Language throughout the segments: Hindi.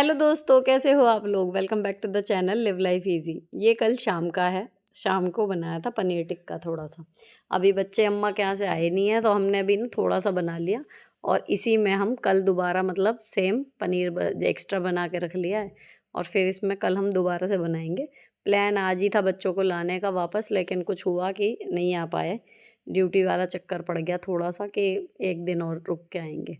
हेलो दोस्तों, कैसे हो आप लोग। Welcome back to the channel live life easy. ये कल शाम का है। शाम को बनाया था पनीर टिक्का थोड़ा सा। अभी बच्चे अम्मा के यहाँ से आए नहीं हैं तो हमने अभी ना थोड़ा सा बना लिया और इसी में हम कल दोबारा मतलब सेम पनीर एक्स्ट्रा बना के रख लिया है और फिर इसमें कल हम दोबारा से बनाएंगे। प्लान आज ही था बच्चों को लाने का वापस, लेकिन कुछ हुआ कि नहीं आ पाए। ड्यूटी वाला चक्कर पड़ गया थोड़ा सा कि एक दिन और रुक के आएंगे।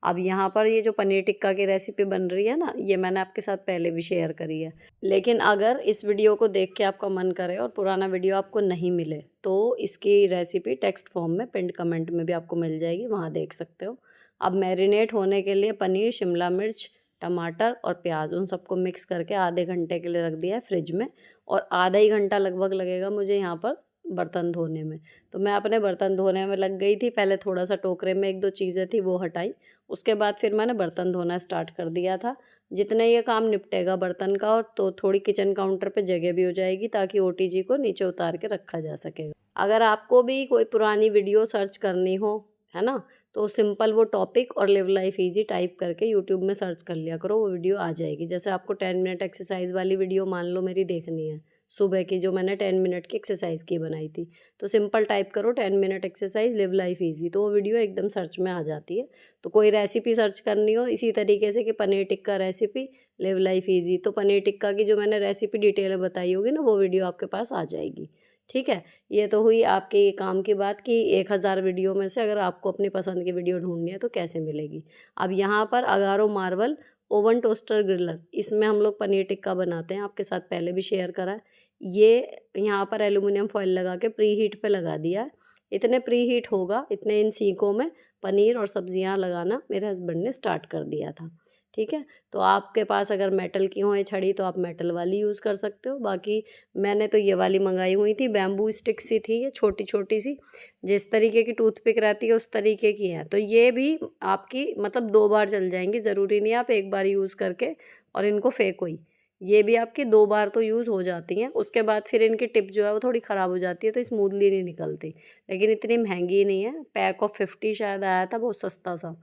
अब यहाँ पर ये जो पनीर टिक्का की रेसिपी बन रही है ना, ये मैंने आपके साथ पहले भी शेयर करी है। लेकिन अगर इस वीडियो को देख के आपका मन करे और पुराना वीडियो आपको नहीं मिले तो इसकी रेसिपी टेक्स्ट फॉर्म में पिंड कमेंट में भी आपको मिल जाएगी, वहाँ देख सकते हो। अब मैरिनेट होने के लिए पनीर, शिमला मिर्च, टमाटर और प्याज उन सबको मिक्स करके आधे घंटे के लिए रख दिया है फ्रिज में। और आधा ही घंटा लगभग लगेगा मुझे यहाँ पर बर्तन धोने में। तो मैं अपने बर्तन धोने में लग गई थी। पहले थोड़ा सा टोकरे में एक दो चीज़ें थी वो हटाई, उसके बाद फिर मैंने बर्तन धोना स्टार्ट कर दिया था। जितने ये काम निपटेगा बर्तन का और तो थोड़ी किचन काउंटर पे जगह भी हो जाएगी ताकि ओटीजी को नीचे उतार के रखा जा सकेगा। अगर आपको भी कोई पुरानी वीडियो सर्च करनी हो, है ना, तो सिंपल वो टॉपिक और लिव लाइफ इजी टाइप करके यूट्यूब में सर्च कर लिया करो, वो वीडियो आ जाएगी। जैसे आपको 10 मिनट एक्सरसाइज वाली वीडियो मान लो मेरी देखनी है, सुबह की जो मैंने 10 मिनट की एक्सरसाइज की बनाई थी, तो सिंपल टाइप करो 10 minute exercise live life easy, तो वो वीडियो एकदम सर्च में आ जाती है। तो कोई रेसिपी सर्च करनी हो इसी तरीके से कि paneer tikka recipe live life easy, तो पनीर टिक्का की जो मैंने रेसिपी डिटेल में बताई होगी ना, वो वीडियो आपके पास आ जाएगी। ठीक है। ये तो हुई आपके काम की बात कि 1000 वीडियो में से अगर आपको अपनी पसंद की वीडियो ढूंढनी है तो कैसे मिलेगी। अब यहाँ पर Agaro marble oven toaster griller, इसमें हम लोग पनीर टिक्का बनाते हैं, आपके साथ पहले भी शेयर करा है। ये यहाँ पर एल्यूमिनियम फॉइल लगा के प्री हीट पे लगा दिया है। इतने प्री हीट होगा, इतने इन सीखों में पनीर और सब्जियाँ लगाना मेरे हस्बैंड ने स्टार्ट कर दिया था। ठीक है। तो आपके पास अगर मेटल की हो ये छड़ी तो आप मेटल वाली यूज़ कर सकते हो। बाकी मैंने तो ये वाली मंगाई हुई थी, बैम्बू स्टिक सी थी ये, छोटी छोटी सी, जिस तरीके की टूथपिक रहती है उस तरीके की है। तो ये भी आपकी मतलब 2 बार चल जाएंगी, ज़रूरी नहीं आप एक बार यूज़ करके और इनको फेंको ही। ये भी आपकी 2 बार तो यूज़ हो जाती हैं, उसके बाद फिर इनकी टिप जो है वो थोड़ी ख़राब हो जाती है तो स्मूथली नहीं निकलती। लेकिन इतनी महंगी नहीं है, पैक ऑफ 50 शायद आया था, बहुत सस्ता सा।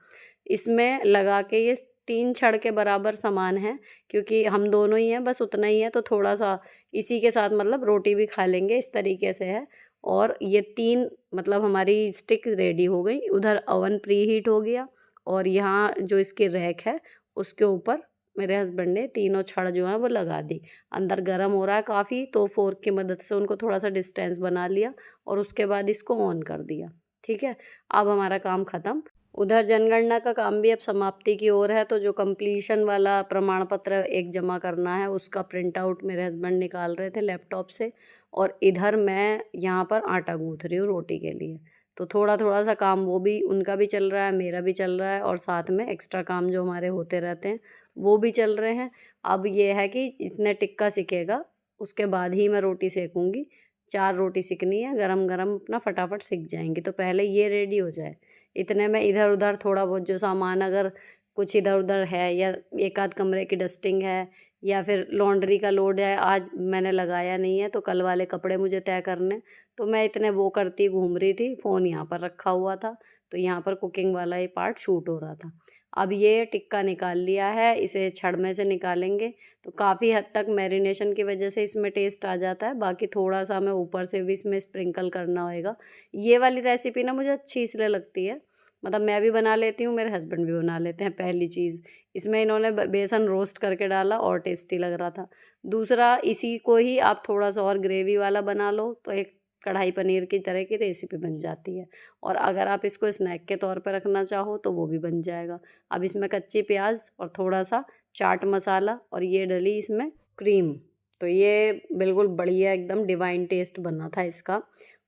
इसमें लगा के ये 3 छड़ के बराबर सामान है, क्योंकि हम दोनों ही हैं, बस उतना ही है, तो थोड़ा सा इसी के साथ मतलब रोटी भी खा लेंगे, इस तरीके से है। और ये 3 मतलब हमारी स्टिक रेडी हो गई। उधर ओवन प्री हीट हो गया और यहाँ जो इसकी रैक है उसके ऊपर मेरे हस्बैंड ने तीनों छड़ जो है वो लगा दी। अंदर गर्म हो रहा है काफ़ी, तो फोर्क की मदद से उनको थोड़ा सा डिस्टेंस बना लिया और उसके बाद इसको ऑन कर दिया। ठीक है। अब हमारा काम ख़त्म। उधर जनगणना का काम भी अब समाप्ति की ओर है, तो जो कंप्लीशन वाला प्रमाण पत्र एक जमा करना है उसका प्रिंट आउट मेरे हस्बैंड निकाल रहे थे लैपटॉप से। और इधर मैं यहाँ पर आटा गूँथ रही हूँ रोटी के लिए। तो थोड़ा थोड़ा सा काम वो भी, उनका भी चल रहा है, मेरा भी चल रहा है, और साथ में एक्स्ट्रा काम जो हमारे होते रहते हैं वो भी चल रहे हैं। अब ये है कि इतने टिक्का सिकेगा उसके बाद ही मैं रोटी सेकूँगी। 4 रोटी सिकनी है, गरम गरम अपना फटाफट सिक जाएंगी, तो पहले ये रेडी हो जाए। इतने में इधर उधर थोड़ा बहुत जो सामान अगर कुछ इधर उधर है, या एक आध कमरे की डस्टिंग है, या फिर लॉन्ड्री का लोड है, आज मैंने लगाया नहीं है तो कल वाले कपड़े मुझे तय करने, तो मैं इतने वो करती घूम रही थी। फ़ोन यहाँ पर रखा हुआ था तो यहाँ पर कुकिंग वाला ये पार्ट शूट हो रहा था। अब ये टिक्का निकाल लिया है, इसे छड़ में से निकालेंगे तो काफ़ी हद तक मैरिनेशन की वजह से इसमें टेस्ट आ जाता है। बाकी थोड़ा सा हमें ऊपर से भी इसमें स्प्रिंकल करना होएगा। ये वाली रेसिपी ना मुझे अच्छी इसलिए लगती है, मतलब मैं भी बना लेती हूँ, मेरे हस्बैंड भी बना लेते हैं। पहली चीज़, इसमें इन्होंने बेसन रोस्ट करके डाला और टेस्टी लग रहा था। दूसरा, इसी को ही आप थोड़ा सा और ग्रेवी वाला बना लो तो एक कढ़ाई पनीर की तरह की रेसिपी बन जाती है। और अगर आप इसको स्नैक के तौर पर रखना चाहो तो वो भी बन जाएगा। अब इसमें कच्ची प्याज और थोड़ा सा चाट मसाला और ये डली इसमें क्रीम, तो ये बिल्कुल बढ़िया एकदम डिवाइन टेस्ट बना था इसका।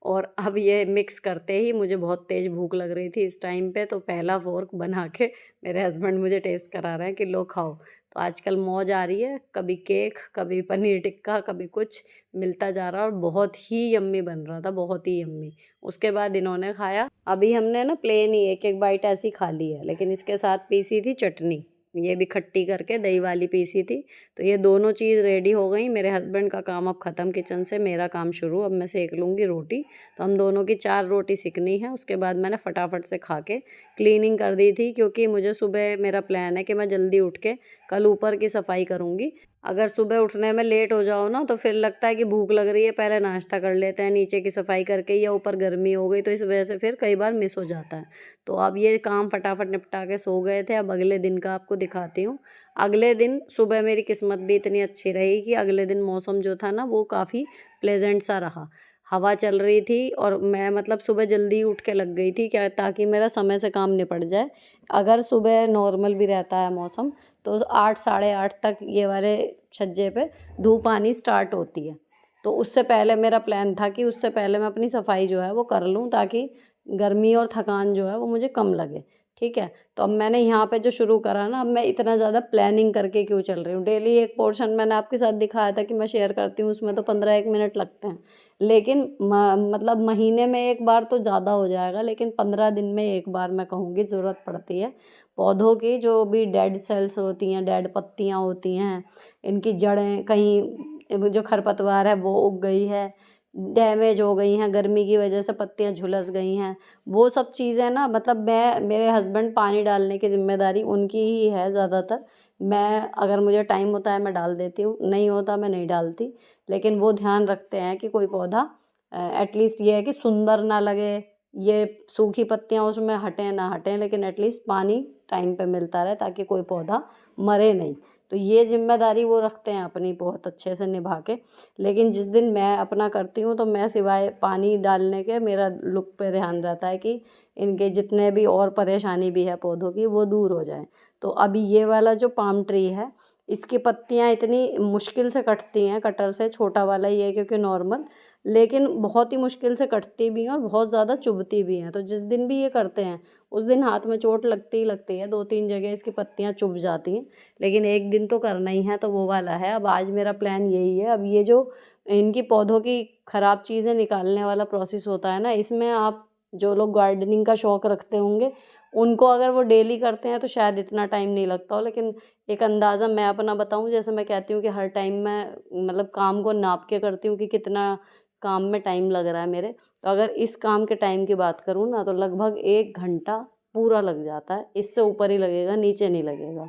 और अब ये मिक्स करते ही मुझे बहुत तेज़ भूख लग रही थी इस टाइम पे, तो पहला फोर्क बना के मेरे हस्बैंड मुझे टेस्ट करा रहे हैं कि लो खाओ। तो आजकल मौज आ रही है, कभी केक, कभी पनीर टिक्का, कभी कुछ मिलता जा रहा है, और बहुत ही यम्मी बन रहा था, बहुत ही यम्मी। उसके बाद इन्होंने खाया। अभी हमने ना प्लेन ही एक एक बाइट ऐसी खा ली है, लेकिन इसके साथ पीसी थी चटनी, ये भी खट्टी करके दही वाली पीसी थी। तो ये दोनों चीज़ रेडी हो गई। मेरे हस्बैंड का काम अब ख़त्म किचन से, मेरा काम शुरू। अब मैं सेक लूँगी रोटी। तो हम दोनों की 4 रोटी सिकनी है। उसके बाद मैंने फटाफट से खा के क्लीनिंग कर दी थी, क्योंकि मुझे सुबह मेरा प्लान है कि मैं जल्दी उठ के कल ऊपर की सफाई करूँगी। अगर सुबह उठने में लेट हो जाओ ना तो फिर लगता है कि भूख लग रही है, पहले नाश्ता कर लेते हैं नीचे की सफाई करके, या ऊपर गर्मी हो गई तो इस वजह से फिर कई बार मिस हो जाता है। तो अब ये काम फटाफट निपटा के सो गए थे। अब अगले दिन का आपको दिखाती हूँ। अगले दिन सुबह मेरी किस्मत भी इतनी अच्छी रही कि अगले दिन मौसम जो था ना वो काफ़ी प्लेजेंट सा रहा। हवा चल रही थी और मैं मतलब सुबह जल्दी उठ के लग गई थी, क्या ताकि मेरा समय से काम निपट जाए। अगर सुबह नॉर्मल भी रहता है मौसम तो 8 साढ़े 8 तक ये वाले छज्जे पे धूप आनी स्टार्ट होती है। तो उससे पहले मेरा प्लान था कि उससे पहले मैं अपनी सफाई जो है वो कर लूँ, ताकि गर्मी और थकान जो है वो मुझे कम लगे। ठीक है, तो अब मैंने यहाँ पे जो शुरू करा ना, अब मैं इतना ज़्यादा प्लानिंग करके क्यों चल रही हूँ। डेली एक पोर्शन मैंने आपके साथ दिखाया था कि मैं शेयर करती हूँ, उसमें तो 15-1 मिनट लगते हैं, लेकिन मतलब महीने में एक बार तो ज़्यादा हो जाएगा, लेकिन 15 दिन में एक बार मैं कहूँगी ज़रूरत पड़ती है। पौधों की जो भी डेड सेल्स होती हैं, डेड पत्तियाँ होती हैं, इनकी जड़ें कहीं जो खरपतवार है वो उग गई है, डैमेज हो गई हैं, गर्मी की वजह से पत्तियाँ झुलस गई हैं, वो सब चीज़ें ना, मतलब मैं, मेरे हस्बैंड पानी डालने की ज़िम्मेदारी उनकी ही है ज़्यादातर। मैं, अगर मुझे टाइम होता है मैं डाल देती हूँ, नहीं होता मैं नहीं डालती। लेकिन वो ध्यान रखते हैं कि कोई पौधा एटलीस्ट ये है कि सुंदर ना लगे, ये सूखी पत्तियाँ उसमें हटें ना हटें, लेकिन एटलीस्ट पानी टाइम पे मिलता रहे ताकि कोई पौधा मरे नहीं। तो ये ज़िम्मेदारी वो रखते हैं अपनी बहुत अच्छे से निभा के। लेकिन जिस दिन मैं अपना करती हूँ तो मैं सिवाय पानी डालने के, मेरा लुक पे ध्यान रहता है कि इनके जितने भी और परेशानी भी है पौधों की वो दूर हो जाए। तो अभी ये वाला जो पाम ट्री है, इसकी पत्तियाँ इतनी मुश्किल से कटती हैं कटर से, छोटा वाला ही है क्योंकि नॉर्मल, लेकिन बहुत ही मुश्किल से कटती भी हैं और बहुत ज़्यादा चुभती भी हैं। तो जिस दिन भी ये करते हैं उस दिन हाथ में चोट लगती ही लगती है, 2-3 जगह इसकी पत्तियाँ चुभ जाती हैं, लेकिन एक दिन तो करना ही है, तो वो वाला है। अब आज मेरा प्लान यही है। अब ये जो इनकी पौधों की ख़राब चीज़ें निकालने वाला प्रोसेस होता है ना, इसमें आप, जो लोग गार्डनिंग का शौक़ रखते होंगे, उनको अगर वो डेली करते हैं तो शायद इतना टाइम नहीं लगता हो, लेकिन एक अंदाज़ा मैं अपना बताऊँ, जैसे मैं कहती हूँ कि हर टाइम मैं मतलब काम को नाप के करती हूँ कि कितना काम में टाइम लग रहा है मेरे। तो अगर इस काम के टाइम की बात करूँ ना, तो लगभग 1 घंटा पूरा लग जाता है, इससे ऊपर ही लगेगा, नीचे नहीं लगेगा।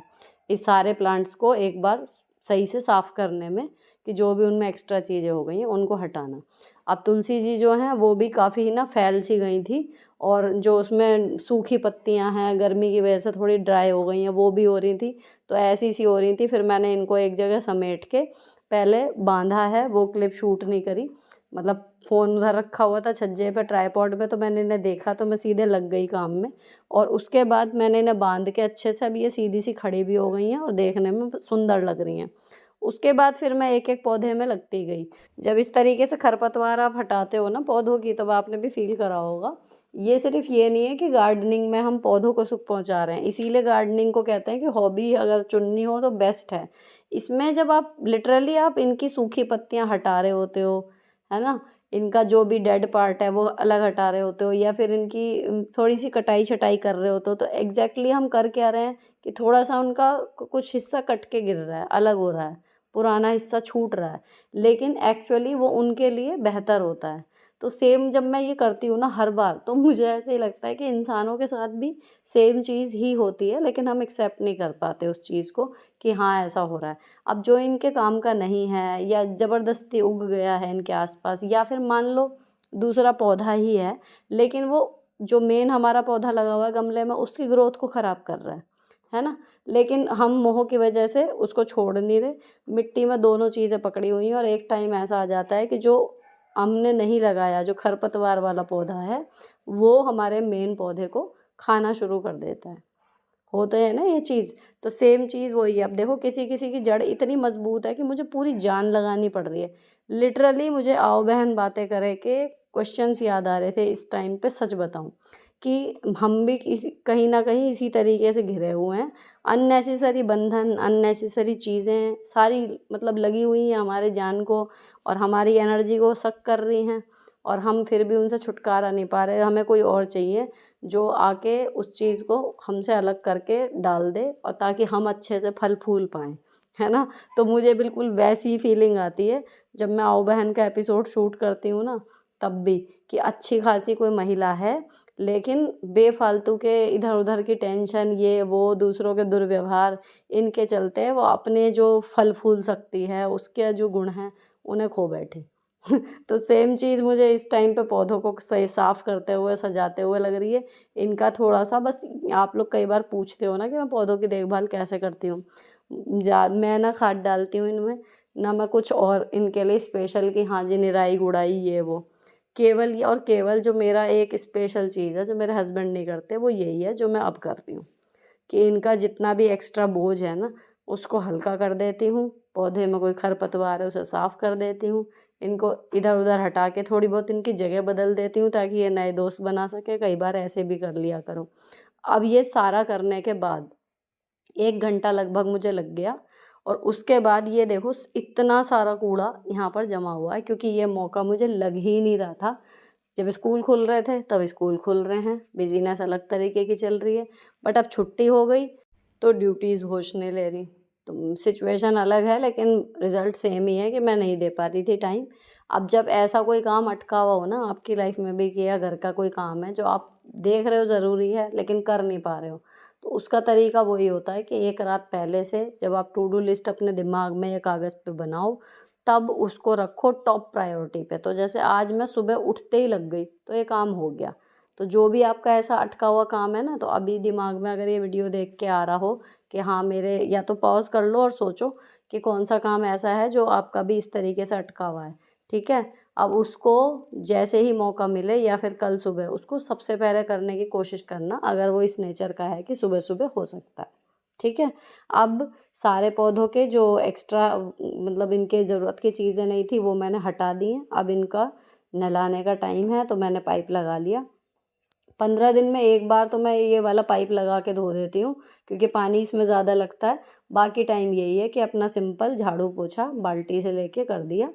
इस सारे प्लांट्स को एक बार सही से साफ़ करने में, कि जो भी उनमें एक्स्ट्रा चीज़ें हो गई हैं उनको हटाना। अब तुलसी जी जो हैं वो भी काफ़ी ना फैल सी गई थी, और जो उसमें सूखी पत्तियां हैं गर्मी की वजह से थोड़ी ड्राई हो गई हैं, वो भी हो रही थी, तो ऐसी सी हो रही थी। फिर मैंने इनको एक जगह समेट के पहले बांधा है, वो क्लिप शूट नहीं करी, मतलब फ़ोन उधर रखा हुआ था छज्जे पे ट्राइपॉड पे, तो मैंने इन्हें देखा तो मैं सीधे लग गई काम में, और उसके बाद मैंने इन्हें बांध के अच्छे से, अब ये सीधी सी खड़ी भी हो गई हैं और देखने में सुंदर लग रही हैं। उसके बाद फिर मैं एक एक पौधे में लगती गई। जब इस तरीके से खरपतवार आप हटाते हो ना पौधों की, तब आपने भी फील करा होगा, ये सिर्फ ये नहीं है कि गार्डनिंग में हम पौधों को सुख पहुंचा रहे हैं, इसीलिए गार्डनिंग को कहते हैं कि हॉबी अगर चुननी हो तो बेस्ट है। इसमें जब आप लिटरली आप इनकी सूखी पत्तियां हटा रहे होते हो, है ना, इनका जो भी डेड पार्ट है वो अलग हटा रहे होते हो, या फिर इनकी थोड़ी सी कटाई छटाई कर रहे होते हो, तो एग्जैक्टली हम कर क्या रहे हैं कि थोड़ा सा उनका कुछ हिस्सा कट के गिर रहा है, अलग हो रहा है, पुराना हिस्सा छूट रहा है, लेकिन एक्चुअली वो उनके लिए बेहतर होता है। तो सेम जब मैं ये करती हूँ ना हर बार, तो मुझे ऐसे ही लगता है कि इंसानों के साथ भी सेम चीज़ ही होती है, लेकिन हम एक्सेप्ट नहीं कर पाते उस चीज़ को कि हाँ ऐसा हो रहा है। अब जो इनके काम का नहीं है, या ज़बरदस्ती उग गया है इनके आसपास, या फिर मान लो दूसरा पौधा ही है, लेकिन वो जो मेन हमारा पौधा लगा हुआ है गमले में, उसकी ग्रोथ को ख़राब कर रहा है ना, लेकिन हम मोह की वजह से उसको छोड़ नहीं रहे। मिट्टी में दोनों चीज़ें पकड़ी हुई हैं, और एक टाइम ऐसा आ जाता है कि जो हमने नहीं लगाया, जो खरपतवार वाला पौधा है, वो हमारे मेन पौधे को खाना शुरू कर देता है। होता है ना ये चीज़, तो सेम चीज़ वही है। अब देखो किसी किसी की जड़ इतनी मजबूत है कि मुझे पूरी जान लगानी पड़ रही है। लिटरली मुझे आओ बहन बातें करे के क्वेश्चंस याद आ रहे थे इस टाइम पे, सच बताऊं, कि हम भी किसी कहीं ना कहीं इसी तरीके से घिरे हुए हैं। अननेसेसरी बंधन, अननेसेसरी चीज़ें सारी मतलब लगी हुई हैं हमारे जान को, और हमारी एनर्जी को सक कर रही हैं, और हम फिर भी उनसे छुटकारा नहीं पा रहे। हमें कोई और चाहिए जो आके उस चीज़ को हमसे अलग करके डाल दे, और ताकि हम अच्छे से फल फूल पाएँ, है ना। तो मुझे बिल्कुल वैसी ही फीलिंग आती है जब मैं आओ बहन का एपिसोड शूट करती हूँ ना, तब भी कि अच्छी खासी कोई महिला है, लेकिन बेफालतू के इधर उधर की टेंशन, ये वो दूसरों के दुर्व्यवहार, इनके चलते वो अपने जो फल फूल सकती है, उसके जो गुण हैं उन्हें खो बैठी। तो सेम चीज़ मुझे इस टाइम पे पौधों को सही साफ करते हुए, सजाते हुए लग रही है। इनका थोड़ा-सा बस, आप लोग कई बार पूछते हो ना कि मैं पौधों की देखभाल कैसे करती हूँ। मैं ना खाद डालती हूँ इनमें, ना मैं कुछ और इनके लिए स्पेशल कि हाँ जी निराई गुड़ाई ये वो। केवल ये और केवल जो मेरा एक स्पेशल चीज़ है जो मेरे हस्बैंड नहीं करते, वो यही है जो मैं अब कर रही हूँ, कि इनका जितना भी एक्स्ट्रा बोझ है ना उसको हल्का कर देती हूँ। पौधे में कोई खरपतवार है उसे साफ़ कर देती हूँ। इनको इधर-उधर हटा के थोड़ी बहुत इनकी जगह बदल देती हूँ ताकि ये नए दोस्त बना सके। कई बार ऐसे भी कर लिया करो। अब ये सारा करने के बाद 1 घंटा लगभग मुझे लग गया, और उसके बाद ये देखो इतना सारा कूड़ा यहाँ पर जमा हुआ है, क्योंकि ये मौका मुझे लग ही नहीं रहा था। जब स्कूल खुल रहे थे तब स्कूल खुल रहे हैं, बिज़ीनेस अलग तरीके की चल रही है, बट अब छुट्टी हो गई तो ड्यूटीज़ होश नहीं ले रही। तो सिचुएशन अलग है, लेकिन रिज़ल्ट सेम ही है कि मैं नहीं दे पा रही थी टाइम। अब जब ऐसा कोई काम अटका हुआ हो ना आपकी लाइफ में भी, कि या घर का कोई काम है जो आप देख रहे हो ज़रूरी है लेकिन कर नहीं पा रहे हो, तो उसका तरीका वही होता है कि एक रात पहले से जब आप टू डू लिस्ट अपने दिमाग में या कागज़ पे बनाओ, तब उसको रखो टॉप प्रायोरिटी पे। तो जैसे आज मैं सुबह उठते ही लग गई तो ये काम हो गया। तो जो भी आपका ऐसा अटका हुआ काम है ना, तो अभी दिमाग में अगर ये वीडियो देख के आ रहा हो कि हाँ मेरे, या तो पॉज़ कर लो और सोचो कि कौन-सा काम ऐसा है जो आपका भी इस तरीके से अटका हुआ है, ठीक है? अब उसको जैसे ही मौका मिले या फिर कल सुबह उसको सबसे पहले करने की कोशिश करना, अगर वो इस नेचर का है कि सुबह-सुबह हो सकता है, ठीक है? अब सारे पौधों के जो एक्स्ट्रा मतलब इनके ज़रूरत की चीज़ें नहीं थी वो मैंने हटा दी हैं। अब इनका नहलाने का टाइम है तो मैंने पाइप लगा लिया। 15 दिन में एक बार तो मैं ये वाला पाइप लगा के धो देती हूँ, क्योंकि पानी इसमें ज़्यादा लगता है। बाकी टाइम यही है कि अपना सिंपल झाड़ू पोछा बाल्टी से लेके कर दिया,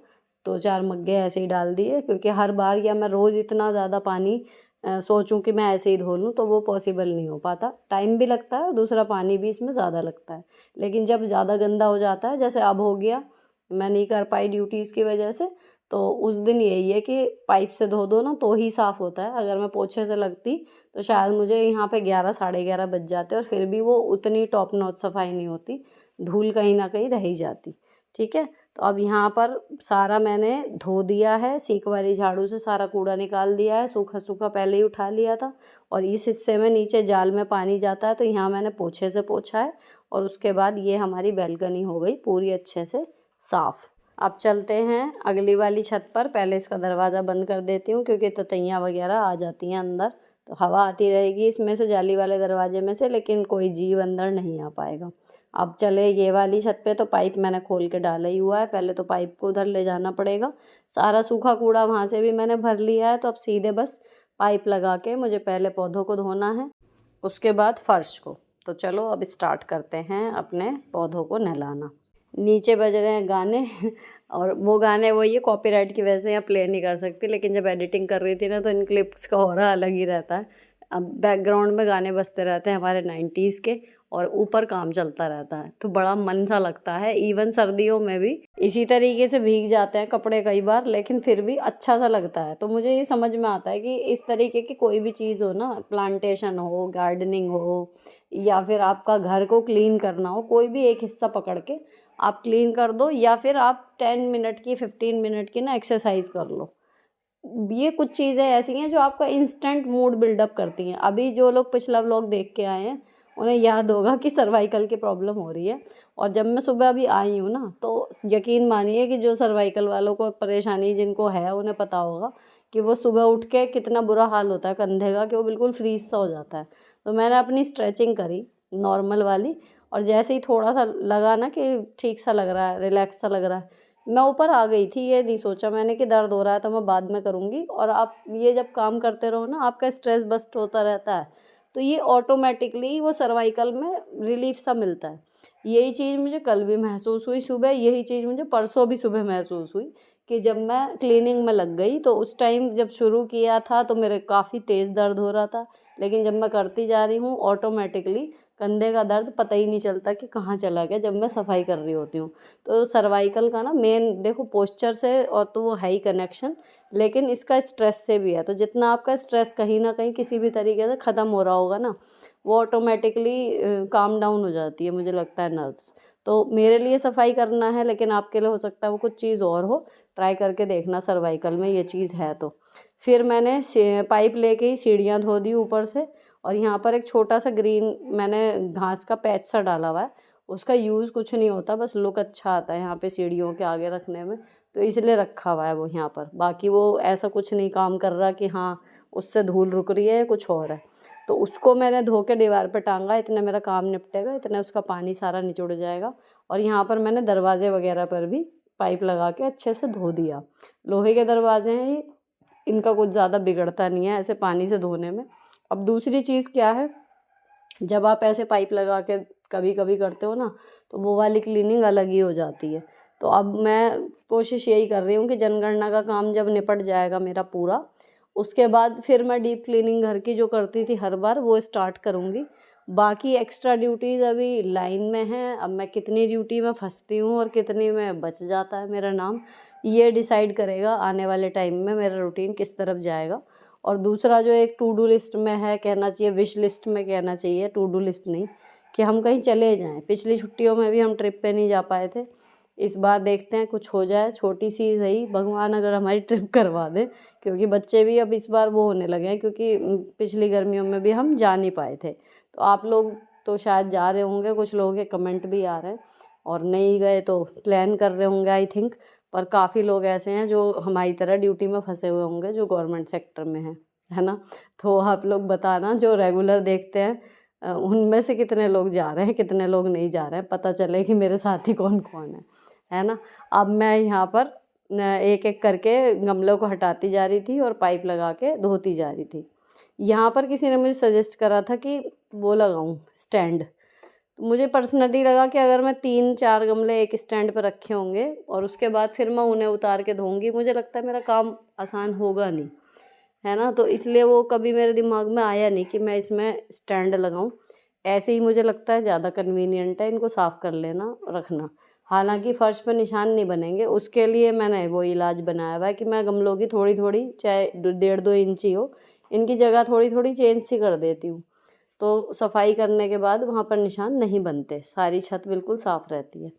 2-4 मग्गे ऐसे ही डाल दिए, क्योंकि हर बार या मैं रोज़ इतना ज़्यादा पानी सोचूं कि मैं ऐसे ही धो लूँ तो वो पॉसिबल नहीं हो पाता। टाइम भी लगता है और दूसरा पानी भी इसमें ज़्यादा लगता है। लेकिन जब ज़्यादा गंदा हो जाता है, जैसे अब हो गया, मैं नहीं कर पाई ड्यूटीज़ की वजह से, तो उस दिन यही है कि पाइप से धो दो ना तो ही साफ़ होता है। अगर मैं पोछे से लगती तो शायद मुझे यहाँ पे 11 साढ़े 11 बज जाते, और फिर भी वो उतनी टॉप नॉच सफाई नहीं होती, धूल कहीं ना कहीं रह ही जाती, ठीक है? तो अब यहाँ पर सारा मैंने धो दिया है, सीक वाली झाड़ू से सारा कूड़ा निकाल दिया है, सूखा सूखा पहले ही उठा लिया था, और इस हिस्से में नीचे जाल में पानी जाता है तो यहाँ मैंने पोछे से पोछा है। और उसके बाद ये हमारी बैल्कनी हो गई पूरी अच्छे से साफ़। अब चलते हैं अगली वाली छत पर। पहले इसका दरवाज़ा बंद कर देती हूँ क्योंकि ततैयाँ वगैरह आ जाती हैं अंदर, तो हवा आती रहेगी इसमें से, जाली वाले दरवाजे में से, लेकिन कोई जीव अंदर नहीं आ पाएगा। अब चले ये वाली छत पे, तो पाइप मैंने खोल के डाला ही हुआ है। पहले तो पाइप को उधर ले जाना पड़ेगा, सारा सूखा कूड़ा वहाँ से भी मैंने भर लिया है। तो अब सीधे बस पाइप लगा के मुझे पहले पौधों को धोना है, उसके बाद फर्श को। तो चलो अब स्टार्ट करते हैं अपने पौधों को नहलाना। नीचे बज रहे हैं गाने और वो गाने वही है, कॉपीराइट की वजह से यहाँ प्ले नहीं कर सकती, लेकिन जब एडिटिंग कर रही थी ना तो इन क्लिप्स का ऑरा अलग ही रहता है। अब बैकग्राउंड में गाने बजते रहते हैं हमारे 90s के, और ऊपर काम चलता रहता है, तो बड़ा मन सा लगता है। इवन सर्दियों में भी इसी तरीके से भीग जाते हैं कपड़े कई बार, लेकिन फिर भी अच्छा सा लगता है। तो मुझे ये समझ में आता है कि इस तरीके की कोई भी चीज़ हो ना, प्लांटेशन हो, गार्डनिंग हो, या फिर आपका घर को क्लीन करना हो, कोई भी एक हिस्सा पकड़ के आप क्लीन कर दो, या फिर आप 10 मिनट की 15 मिनट की ना एक्सरसाइज कर लो। ये कुछ चीज़ें ऐसी हैं जो आपका इंस्टेंट मूड बिल्डअप करती हैं। अभी जो लोग पिछला व्लॉग देख के आए हैं उन्हें याद होगा कि सर्वाइकल की प्रॉब्लम हो रही है, और जब मैं सुबह अभी आई हूँ ना तो यकीन मानिए कि जो सर्वाइकल वालों को परेशानी जिनको है उन्हें पता होगा कि वो सुबह उठ के कितना बुरा हाल होता है कंधे का, कि वो बिल्कुल फ्रीज सा हो जाता है। तो मैंने अपनी स्ट्रेचिंग करी नॉर्मल वाली, और जैसे ही थोड़ा सा लगा ना कि ठीक सा लग रहा है, रिलैक्स सा लग रहा है, मैं ऊपर आ गई थी। ये नहीं सोचा मैंने कि दर्द हो रहा है तो मैं बाद में करूँगी। और आप ये जब काम करते रहो ना, आपका स्ट्रेस बस्ट होता रहता है, तो ये ऑटोमेटिकली वो सर्वाइकल में रिलीफ सा मिलता है। यही चीज़ मुझे कल भी महसूस हुई सुबह, यही चीज़ मुझे परसों भी सुबह महसूस हुई कि जब मैं क्लीनिंग में लग गई, तो उस टाइम जब शुरू किया था तो मेरे काफ़ी तेज़ दर्द हो रहा था, लेकिन जब मैं करती जा रही हूँ ऑटोमेटिकली कंधे का दर्द पता ही नहीं चलता कि कहाँ चला गया जब मैं सफाई कर रही होती हूँ। तो सर्वाइकल का ना मेन देखो पोस्चर से और तो वो है ही कनेक्शन, लेकिन इसका स्ट्रेस से भी है। तो जितना आपका स्ट्रेस कहीं ना कहीं किसी भी तरीके से ख़त्म हो रहा होगा ना, वो ऑटोमेटिकली काम डाउन हो जाती है, मुझे लगता है नर्व्स। तो मेरे लिए सफाई करना है, लेकिन आपके लिए हो सकता है वो कुछ चीज़ और हो। ट्राई करके देखना सर्वाइकल में ये चीज़ है तो। फिर मैंने पाइप लेके ही सीढ़ियाँ धो दी ऊपर से, और यहाँ पर एक छोटा सा ग्रीन मैंने घास का पैच सा डाला हुआ है। उसका यूज़ कुछ नहीं होता, बस लुक अच्छा आता है यहाँ पे सीढ़ियों के आगे रखने में, तो इसलिए रखा हुआ है वो यहाँ पर। बाकी वो ऐसा कुछ नहीं काम कर रहा कि हाँ उससे धूल रुक रही है या कुछ और है। तो उसको मैंने धो के दीवार पे टांगा, इतने मेरा काम निपटेगा, इतने उसका पानी सारा निचुड़ जाएगा। और यहाँ पर मैंने दरवाजे वगैरह पर भी पाइप लगा के अच्छे से धो दिया। लोहे के दरवाजे हैं ये, इनका कुछ ज़्यादा बिगड़ता नहीं है ऐसे पानी से धोने में। अब दूसरी चीज़ क्या है, जब आप ऐसे पाइप लगा के कभी कभी करते हो ना, तो वो वाली क्लीनिंग अलग ही हो जाती है। तो अब मैं कोशिश यही कर रही हूँ कि जनगणना का काम जब निपट जाएगा मेरा पूरा, उसके बाद फिर मैं डीप क्लीनिंग घर की जो करती थी हर बार वो स्टार्ट करूँगी। बाकी एक्स्ट्रा ड्यूटीज़ अभी लाइन में हैं। अब मैं कितनी ड्यूटी में फंसती हूँ और कितनी में बच जाता है मेरा नाम, ये डिसाइड करेगा आने वाले टाइम में मेरा रूटीन किस तरफ जाएगा। और दूसरा जो एक टू डू लिस्ट में है, कहना चाहिए विश लिस्ट में कहना चाहिए, टू डू लिस्ट नहीं, कि हम कहीं चले जाएं। पिछली छुट्टियों में भी हम ट्रिप पे नहीं जा पाए थे, इस बार देखते हैं कुछ हो जाए, छोटी सी सही, भगवान अगर हमारी ट्रिप करवा दे, क्योंकि बच्चे भी अब इस बार वो होने लगे हैं, क्योंकि पिछली गर्मियों में भी हम जा नहीं पाए थे। तो आप लोग तो शायद जा रहे होंगे, कुछ लोगों के कमेंट भी आ रहे हैं, और नहीं गए तो प्लान कर रहे होंगे आई थिंक। पर काफ़ी लोग ऐसे हैं जो हमारी तरह ड्यूटी में फंसे हुए होंगे, जो गवर्नमेंट सेक्टर में है ना। तो आप लोग बताना जो रेगुलर देखते हैं उनमें से कितने लोग जा रहे हैं, कितने लोग नहीं जा रहे हैं, पता चले कि मेरे साथी कौन कौन है ना। अब मैं यहाँ पर एक एक करके गमलों को हटाती जा रही थी और पाइप लगा के धोती जा रही थी। यहाँ पर किसी ने मुझे सजेस्ट करा था कि वो लगाऊं स्टैंड, तो मुझे पर्सनली लगा कि अगर मैं 3-4 गमले एक स्टैंड पर रखे होंगे और उसके बाद फिर मैं उन्हें उतार के धोऊंगी, मुझे लगता है मेरा काम आसान होगा नहीं, है ना। तो इसलिए वो कभी मेरे दिमाग में आया नहीं कि मैं इसमें स्टैंड लगाऊं। ऐसे ही मुझे लगता है ज़्यादा कन्वीनियंट है इनको साफ़ कर लेना, रखना। हालांकि फ़र्श पर निशान नहीं बनेंगे, उसके लिए मैंने वो इलाज बनाया हुआ है कि मैं गमलों की थोड़ी थोड़ी, चाहे 1.5-2 इंच ही हो, इनकी जगह थोड़ी थोड़ी चेंज सी कर देती हूँ। तो सफाई करने के बाद वहाँ पर निशान नहीं बनते, सारी छत बिल्कुल साफ़ रहती है।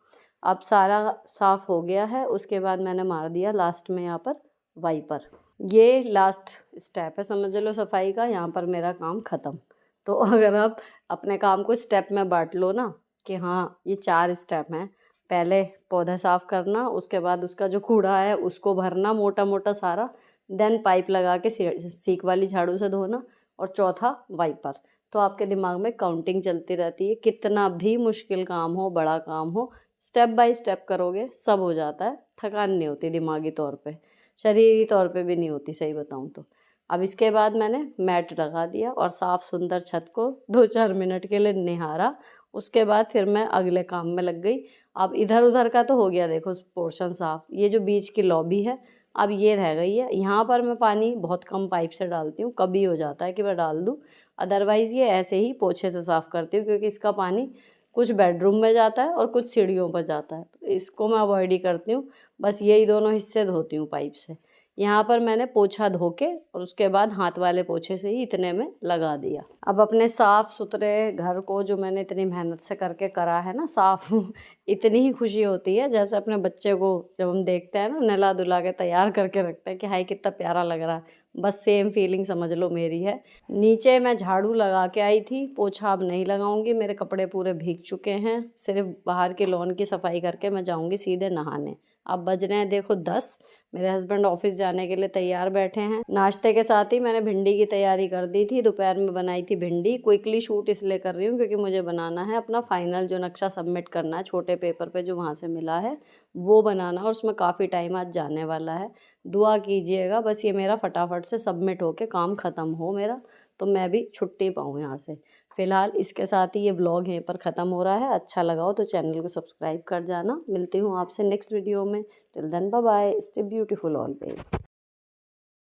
अब सारा साफ़ हो गया है, उसके बाद मैंने मार दिया लास्ट में यहाँ पर वाइपर। ये लास्ट स्टेप है समझ लो सफाई का, यहाँ पर मेरा काम ख़त्म। तो अगर आप अपने काम को स्टेप में बांट लो ना, कि हाँ ये 4 स्टेप हैं, पहले पौधा साफ़ करना, उसके बाद उसका जो कूड़ा है उसको भरना मोटा मोटा सारा, देन पाइप लगा के सीक वाली झाड़ू से धोना, और चौथा वाइपर। तो आपके दिमाग में काउंटिंग चलती रहती है, कितना भी मुश्किल काम हो, बड़ा काम हो, स्टेप बाय स्टेप करोगे सब हो जाता है। थकान नहीं होती दिमागी तौर पे, शरीरी तौर पे भी नहीं होती सही बताऊँ तो। अब इसके बाद मैंने मैट लगा दिया और साफ़ सुंदर छत को 2-4 मिनट के लिए निहारा। उसके बाद फिर मैं अगले काम में लग गई। अब इधर उधर का तो हो गया देखो पोर्शन साफ़, ये जो बीच की लॉबी है अब ये रह गई है। यहाँ पर मैं पानी बहुत कम पाइप से डालती हूँ, कभी हो जाता है कि मैं डाल दूँ, अदरवाइज़ ये ऐसे ही पोछे से साफ़ करती हूँ, क्योंकि इसका पानी कुछ बेडरूम में जाता है और कुछ सीढ़ियों पर जाता है, तो इसको मैं अवॉइड ही करती हूँ। बस यही दोनों हिस्से धोती हूँ पाइप से। यहाँ पर मैंने पोछा धो के और उसके बाद हाथ वाले पोछे से ही इतने में लगा दिया। अब अपने साफ़ सुथरे घर को जो मैंने इतनी मेहनत से करके करा है ना साफ़ इतनी ही खुशी होती है जैसे अपने बच्चे को जब हम देखते हैं ना नहला धुला के तैयार करके रखते हैं कि हाय कितना प्यारा लग रहा है, बस सेम फीलिंग समझ लो मेरी है। नीचे मैं झाड़ू लगा के आई थी, पोछा अब नहीं लगाऊंगी, मेरे कपड़े पूरे भीग चुके हैं। सिर्फ बाहर के लॉन की सफाई करके मैं जाऊंगी सीधे नहाने। अब बज रहे हैं देखो 10, मेरे हस्बैंड ऑफिस जाने के लिए तैयार बैठे हैं। नाश्ते के साथ ही मैंने भिंडी की तैयारी कर दी थी, दोपहर में बनाई थी भिंडी। क्विकली शूट इसलिए कर रही हूँ क्योंकि मुझे बनाना है अपना फाइनल जो नक्शा सबमिट करना है छोटे पेपर पे जो वहाँ से मिला है वो बनाना, और उसमें काफ़ी टाइम आज जाने वाला है। दुआ कीजिएगा बस ये मेरा फटाफट से सबमिट होके काम ख़त्म हो मेरा, तो मैं भी छुट्टी पाऊँ यहाँ से। फ़िलहाल इसके साथ ही ये व्लॉग यहीं पर ख़त्म हो रहा है। अच्छा लगा हो तो चैनल को सब्सक्राइब कर जाना। मिलती हूँ आपसे नेक्स्ट वीडियो में। Till then bye bye, stay beautiful always.